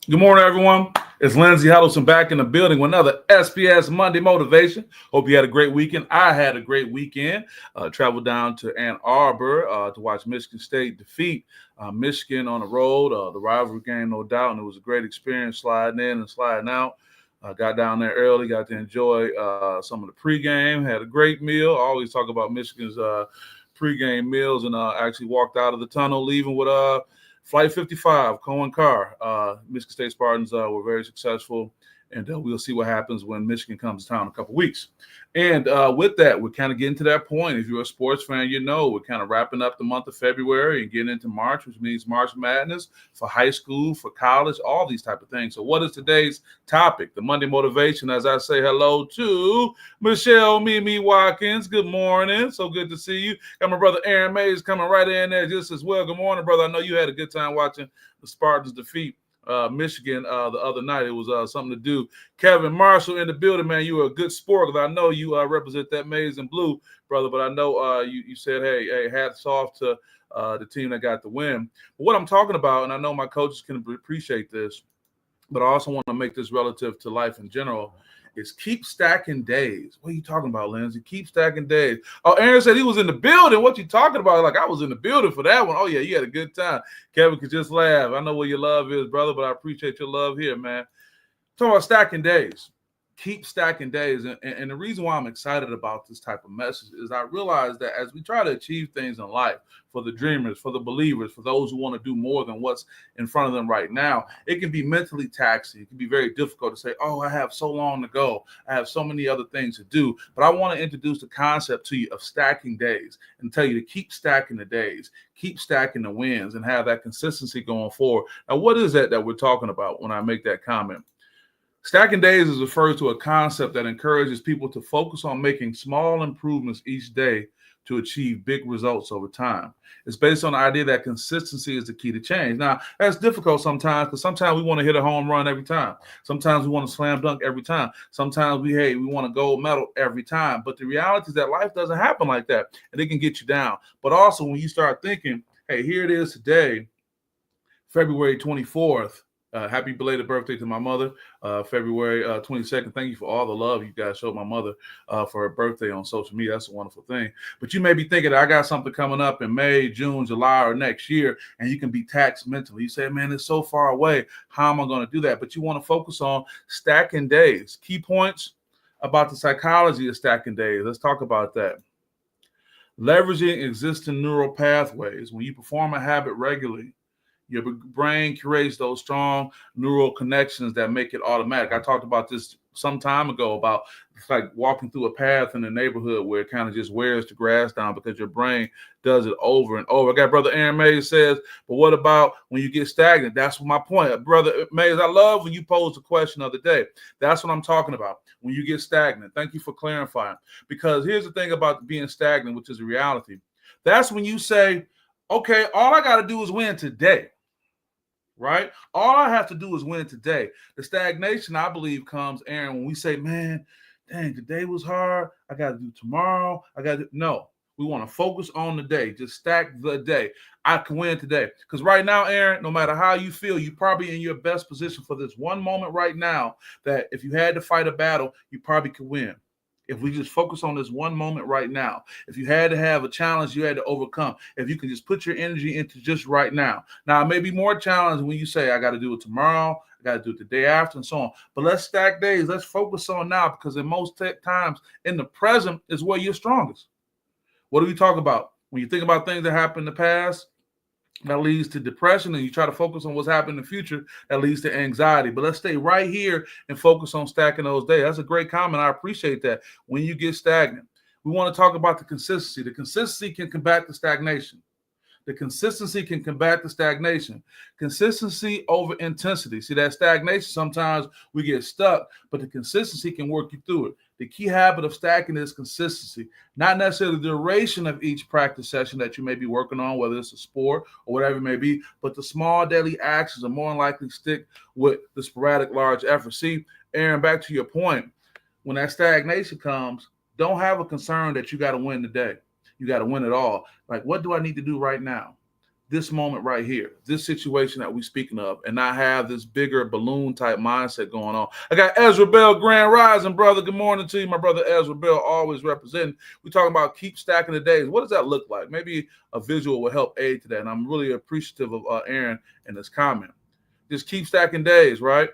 Good morning, everyone. It's Lindsey Huddleston back in the building with another SPS Monday Motivation. Hope you had a great weekend. I had a great weekend. Traveled down to Ann Arbor to watch Michigan State defeat Michigan on the road. The rivalry game, no doubt, and it was a great experience sliding in and sliding out. Got down there early, got to enjoy some of the pregame, had a great meal. I always talk about Michigan's pregame meals, and actually walked out of the tunnel leaving with Flight 55, Cohen Carr. Michigan State Spartans were very successful, and we'll see what happens when Michigan comes to town in a couple weeks. And with that, we're kind of getting to that point. If you're a sports fan, you know we're kind of wrapping up the month of February and getting into March, which means March Madness for high school, for college, all these type of things. So what is today's topic? The Monday Motivation, as I say hello to Michelle Mimi Watkins. Good morning. So good to see you. Got my brother Aaron Mays coming right in there just as well. Good morning, brother. I know you had a good time watching the Spartans defeat Michigan the other night. It was something to do. Kevin Marshall in the building, man. You were a good sport because I know you represent that maize and blue, brother. But I know you said, hey, hats off to the team that got the win. But what I'm talking about, and I know my coaches can appreciate this, but I also want to make this relative to life in general, is keep stacking days. What are you talking about, Lindsey? Keep stacking days. Oh, Aaron said he was in the building. What you talking about? Like, I was in the building for that one. Oh, yeah, you had a good time. Kevin could just laugh. I know where your love is, brother, but I appreciate your love here, man. Talking about stacking days. Keep stacking days. And the reason why I'm excited about this type of message is I realize that as we try to achieve things in life, for the dreamers, for the believers, for those who want to do more than what's in front of them right now, it can be mentally taxing. It can be very difficult to say, oh, I have so long to go. I have so many other things to do. But I want to introduce the concept to you of stacking days and tell you to keep stacking the days, keep stacking the wins, and have that consistency going forward. Now, what is that we're talking about when I make that comment? Stacking days is referred to a concept that encourages people to focus on making small improvements each day to achieve big results over time. It's based on the idea that consistency is the key to change. Now, that's difficult sometimes because sometimes we want to hit a home run every time. Sometimes we want to slam dunk every time. Sometimes we want a gold medal every time. But the reality is that life doesn't happen like that, and it can get you down. But also when you start thinking, hey, here it is today, February 24th. Happy belated birthday to my mother, February 22nd. Thank you for all the love you guys showed my mother for her birthday on social media. That's a wonderful thing. But you may be thinking, I got something coming up in May, June, July, or next year, and you can be taxed mentally. You say, man, it's so far away. How am I going to do that? But you want to focus on stacking days. Key points about the psychology of stacking days. Let's talk about that. Leveraging existing neural pathways. When you perform a habit regularly, your brain creates those strong neural connections that make it automatic. I talked about this some time ago about it's like walking through a path in the neighborhood where it kind of just wears the grass down because your brain does it over and over. I got brother Aaron Mays says, but what about when you get stagnant? That's my point. Brother Mays, I love when you pose the question of the day. That's what I'm talking about. When you get stagnant. Thank you for clarifying. Because here's the thing about being stagnant, which is a reality. That's when you say, okay, all I got to do is win today. Right? All I have to do is win today. The stagnation, I believe, comes, Aaron, when we say, man, dang, today was hard. I got to do tomorrow. No, we want to focus on the day. Just stack the day. I can win today. Because right now, Aaron, no matter how you feel, you're probably in your best position for this one moment right now that if you had to fight a battle, you probably could win. If we just focus on this one moment right now, if you had to have a challenge you had to overcome, if you can just put your energy into just right now. Now, it may be more challenging when you say, I got to do it tomorrow, I got to do it the day after, and so on. But let's stack days. Let's focus on now because in most times, in the present is where you're strongest. What do we talk about? When you think about things that happened in the past, that leads to depression, and you try to focus on what's happening in the future, that leads to anxiety. But let's stay right here and focus on stacking those days. That's a great comment. I appreciate that. When you get stagnant, we want to talk about the consistency. The consistency can combat the stagnation. The consistency can combat the stagnation. Consistency over intensity. See, that stagnation, sometimes we get stuck, but the consistency can work you through it. The key habit of stacking is consistency, not necessarily the duration of each practice session that you may be working on, whether it's a sport or whatever it may be, but the small daily actions are more than likely stick with the sporadic large effort. See, Aaron, back to your point, when that stagnation comes, don't have a concern that you got to win the day. You got to win it all. Like, what do I need to do right now? this moment right here, this situation that we're speaking of, and not have this bigger balloon type mindset going on. I got Ezra Bell, Grand Rising, brother. Good morning to you, my brother Ezra Bell, always representing. We're talking about keep stacking the days. What does that look like? Maybe a visual will help aid to that. And I'm really appreciative of Aaron and his comment. Just keep stacking days, right?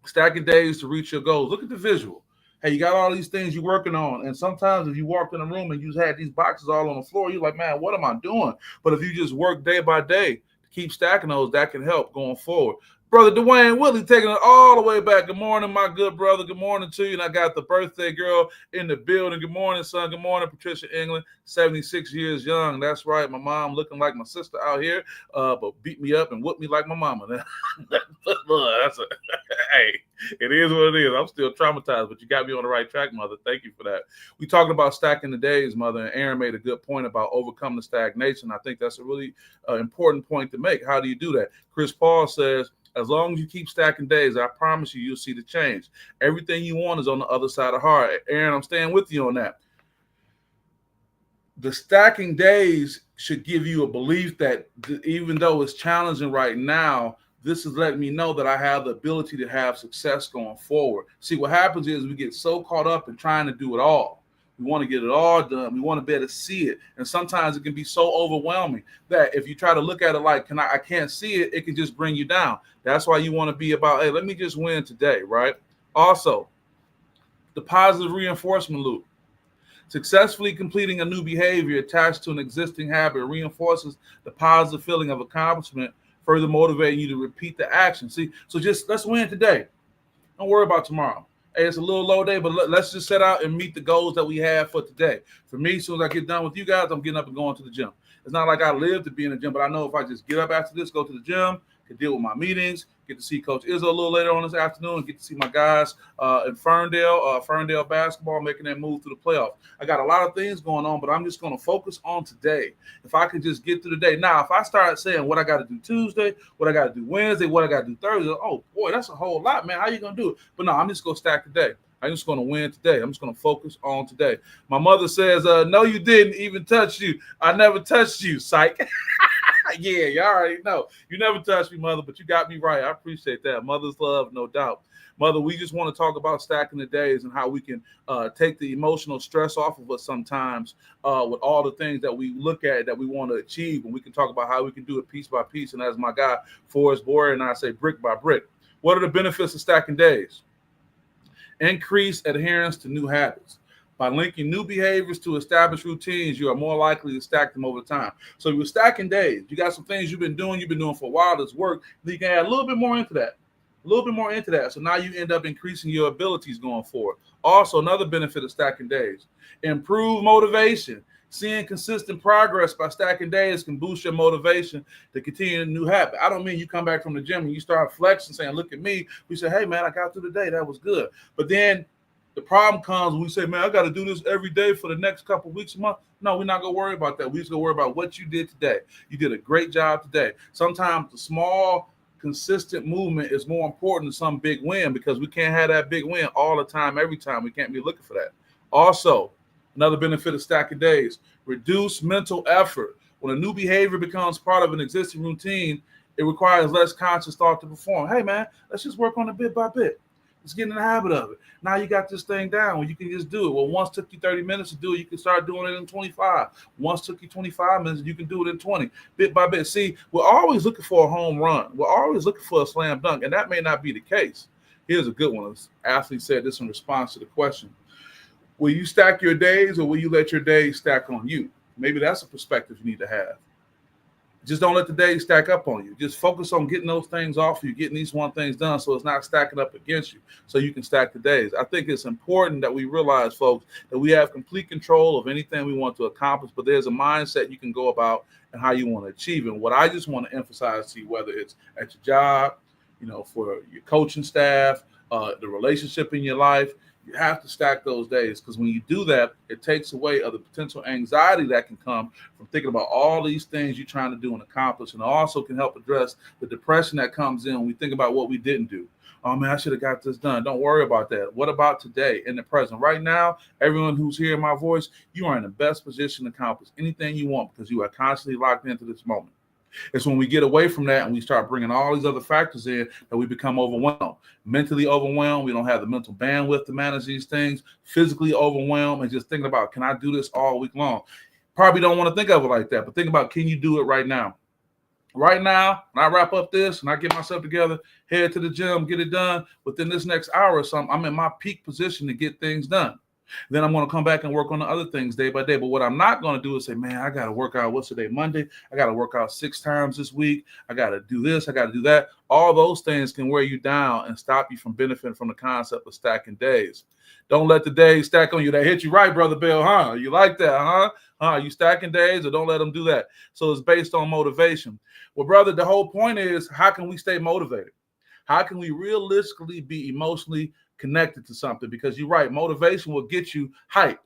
Stacking days to reach your goals. Look at the visual. Hey, you got all these things you're working on. And sometimes if you walked in a room and you had these boxes all on the floor, you're like, man, what am I doing? But if you just work day by day to keep stacking those, that can help going forward. Brother Dwayne Willie taking it all the way back. Good morning, my good brother. Good morning to you. And I got the birthday girl in the building. Good morning, son. Good morning, Patricia England, 76 years young. That's right. My mom looking like my sister out here, but beat me up and whooped me like my mama. That's a, hey, it is what it is. I'm still traumatized, but you got me on the right track, mother. Thank you for that. We talking about stacking the days, mother, and Aaron made a good point about overcoming the stagnation. I think that's a really important point to make. How do you do that? Chris Paul says, as long as you keep stacking days, I promise you, you'll see the change. Everything you want is on the other side of hard. Aaron, I'm staying with you on that. The stacking days should give you a belief that even though it's challenging right now, this is letting me know that I have the ability to have success going forward. See, what happens is we get so caught up in trying to do it all. We want to get it all done. We want to be able to see it. And sometimes it can be so overwhelming that if you try to look at it like, I can't see it, it can just bring you down. That's why you want to be about, hey, let me just win today, right? Also, the positive reinforcement loop. Successfully completing a new behavior attached to an existing habit reinforces the positive feeling of accomplishment, further motivating you to repeat the action. See, so just let's win today. Don't worry about tomorrow. Hey, it's a little low day, but let's just set out and meet the goals that we have for today. For me, as soon as I get done with you guys, I'm getting up and going to the gym. It's not like I live to be in the gym, but I know if I just get up after this, go to the gym, can deal with my meetings, get to see Coach Izzo a little later on this afternoon, and get to see my guys in Ferndale basketball, making that move through the playoffs. I got a lot of things going on, but I'm just going to focus on today. If I can just get through the day. Now, if I start saying what I got to do Tuesday, what I got to do Wednesday, what I got to do Thursday, oh, boy, that's a whole lot, man. How you going to do it? But no, I'm just going to stack today. I'm just going to win today. I'm just going to focus on today. My mother says, no, you didn't even touch you. I never touched you, psych. Yeah, you already know. You never touched me, mother, but you got me right. I appreciate that. Mother's love, no doubt. Mother, we just want to talk about stacking the days and how we can take the emotional stress off of us sometimes with all the things that we look at that we want to achieve. And we can talk about how we can do it piece by piece. And as my guy, Forrest Boyer, and I say brick by brick. What are the benefits of stacking days? Increase adherence to new habits. By linking new behaviors to established routines, you are more likely to stack them over time. So you're stacking days. You got some things you've been doing for a while that's work. Then you can add a little bit more into that. So now you end up increasing your abilities going forward. Also, another benefit of stacking days, improve motivation. Seeing consistent progress by stacking days can boost your motivation to continue a new habit. I don't mean you come back from the gym and you start flexing, saying, look at me. We say, hey, man, I got through the day. That was good. But then the problem comes when we say, man, I got to do this every day for the next couple of weeks, a month. No, we're not going to worry about that. We're just going to worry about what you did today. You did a great job today. Sometimes the small, consistent movement is more important than some big win because we can't have that big win all the time, every time. We can't be looking for that. Also, another benefit of stacking days, reduce mental effort. When a new behavior becomes part of an existing routine, it requires less conscious thought to perform. Hey, man, let's just work on it bit by bit. Let's get in the habit of it. Now you got this thing down where you can just do it. Well, once took you 30 minutes to do it, you can start doing it in 25. Once took you 25 minutes, you can do it in 20, bit by bit. See, we're always looking for a home run. We're always looking for a slam dunk, and that may not be the case. Here's a good one. This athlete said this in response to the question. Will you stack your days or will you let your days stack on you? Maybe that's a perspective you need to have. Just don't let the days stack up on you. Just focus on getting those things off you, getting these things done so it's not stacking up against you so you can stack the days. I think it's important that we realize, folks, that we have complete control of anything we want to accomplish, but there's a mindset you can go about and how you want to achieve it. And what I just want to emphasize to you, whether it's at your job, for your coaching staff, the relationship in your life, you have to stack those days because when you do that, it takes away the potential anxiety that can come from thinking about all these things you're trying to do and accomplish. And it also can help address the depression that comes in when we think about what we didn't do. Oh, man, I should have got this done. Don't worry about that. What about today in the present? Right now, everyone who's hearing my voice, you are in the best position to accomplish anything you want because you are constantly locked into this moment. It's when we get away from that and we start bringing all these other factors in that we become overwhelmed. Mentally overwhelmed. We don't have the mental bandwidth to manage these things. Physically overwhelmed and just thinking about, can I do this all week long? Probably don't want to think of it like that, but think about, can you do it right now? Right now, when I wrap up this and I get myself together, head to the gym, get it done within this next hour or something, I'm in my peak position to get things done. Then I'm going to come back and work on the other things day by day. But what I'm not going to do is say, man, I got to work out. What's today? Monday. I got to work out 6 times this week. I got to do this. I got to do that. All those things can wear you down and stop you from benefiting from the concept of stacking days. Don't let the days stack on you. That hit you right, Brother Bill, huh? You like that, huh? You stacking days, or don't let them do that. So it's based on motivation. Well, brother, the whole point is, how can we stay motivated? How can we realistically be emotionally connected to something? Because you're right, motivation will get you hype.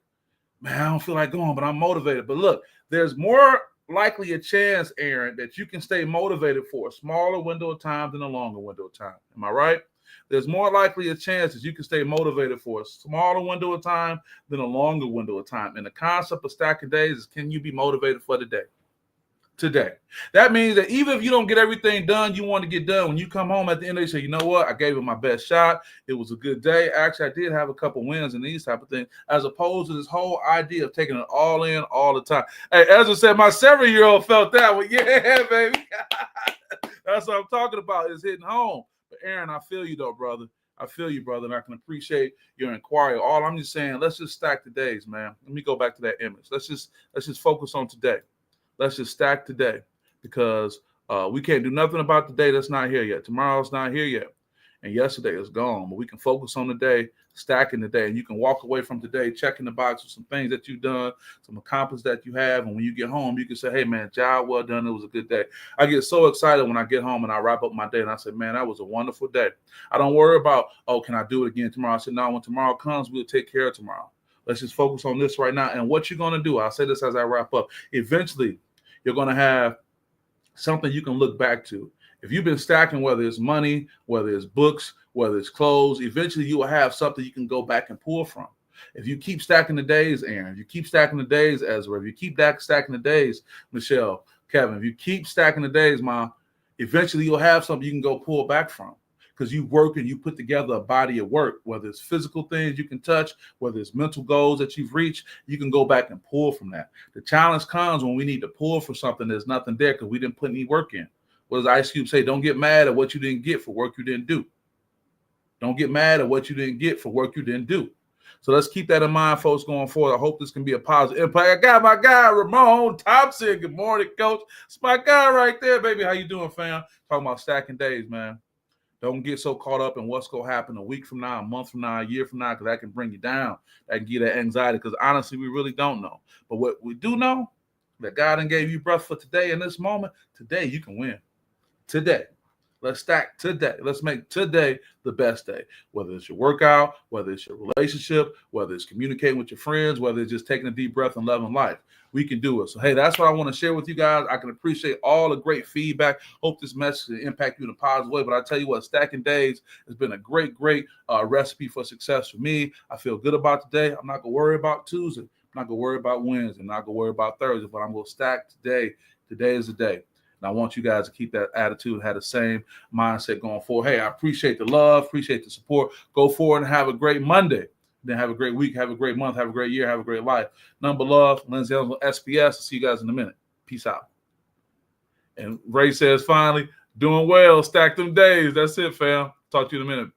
Man, I don't feel like going, but I'm motivated. But look, there's more likely a chance, Aaron, that you can stay motivated for a smaller window of time than a longer window of time. Am I right? There's more likely a chance that you can stay motivated for a smaller window of time than a longer window of time. And the concept of stacking days is, can you be motivated for the day? Today. That means that even if you don't get everything done you want to get done, when you come home at the end of the day, you say, you know what? I gave it my best shot. It was a good day. Actually, I did have a couple wins and these type of things, as opposed to this whole idea of taking it all in all the time. Hey, Ezra said, my 7-year-old felt that one. Yeah, baby. That's what I'm talking about, is hitting home. But Aaron, I feel you though, brother. I feel you, brother, and I can appreciate your inquiry. All I'm just saying, let's just stack the days, man. Let me go back to that image. Let's just focus on today. Let's just stack today, because we can't do nothing about the day that's not here yet. Tomorrow's not here yet, and yesterday is gone. But we can focus on the day, stacking the day, and you can walk away from today checking the box with some things that you've done, some accomplishments that you have, and when you get home, you can say, hey, man, job well done. It was a good day. I get so excited when I get home and I wrap up my day, and I say, man, that was a wonderful day. I don't worry about, oh, can I do it again tomorrow? I said, no, when tomorrow comes, we'll take care of tomorrow. Let's just focus on this right now. And what you're going to do, I'll say this as I wrap up, eventually, you're going to have something you can look back to. If you've been stacking, whether it's money, whether it's books, whether it's clothes, eventually you will have something you can go back and pull from. If you keep stacking the days, Aaron, if you keep stacking the days, Ezra, if you keep stacking the days, Michelle, Kevin, if you keep stacking the days, Mom, eventually you'll have something you can go pull back from. Because you work and you put together a body of work, whether it's physical things you can touch, whether it's mental goals that you've reached, you can go back and pull from that. The challenge comes when we need to pull for something there's nothing there because we didn't put any work in. What does Ice Cube say? Don't get mad at what you didn't get for work you didn't do. Don't get mad at what you didn't get for work you didn't do. So let's keep that in mind, folks, going forward. I hope this can be a positive impact. I got my guy, Ramon Thompson. Good morning, Coach. It's my guy right there, baby. How you doing, fam? Talking about stacking days, man. Don't get so caught up in what's going to happen a week from now, a month from now, a year from now, because that can bring you down. That can give you that anxiety, because honestly, we really don't know. But what we do know, that God done gave you breath for today in this moment. Today, you can win. Today. Let's stack today. Let's make today the best day, whether it's your workout, whether it's your relationship, whether it's communicating with your friends, whether it's just taking a deep breath and loving life. We can do it. So, hey, that's what I want to share with you guys. I can appreciate all the great feedback. Hope this message will impact you in a positive way. But I tell you what, stacking days has been a great recipe for success for me. I feel good about today. I'm not going to worry about Tuesday. I'm not going to worry about Wednesday. I'm not going to worry about Thursday. But I'm going to stack today. Today is the day. And I want you guys to keep that attitude, have the same mindset going forward. Hey, I appreciate the love, appreciate the support. Go forward and have a great Monday. Then have a great week, have a great month, have a great year, have a great life. Number love, Lindsay Ellis with SPS. I'll see you guys in a minute. Peace out. And Ray says, finally, doing well, stack them days. That's it, fam. Talk to you in a minute.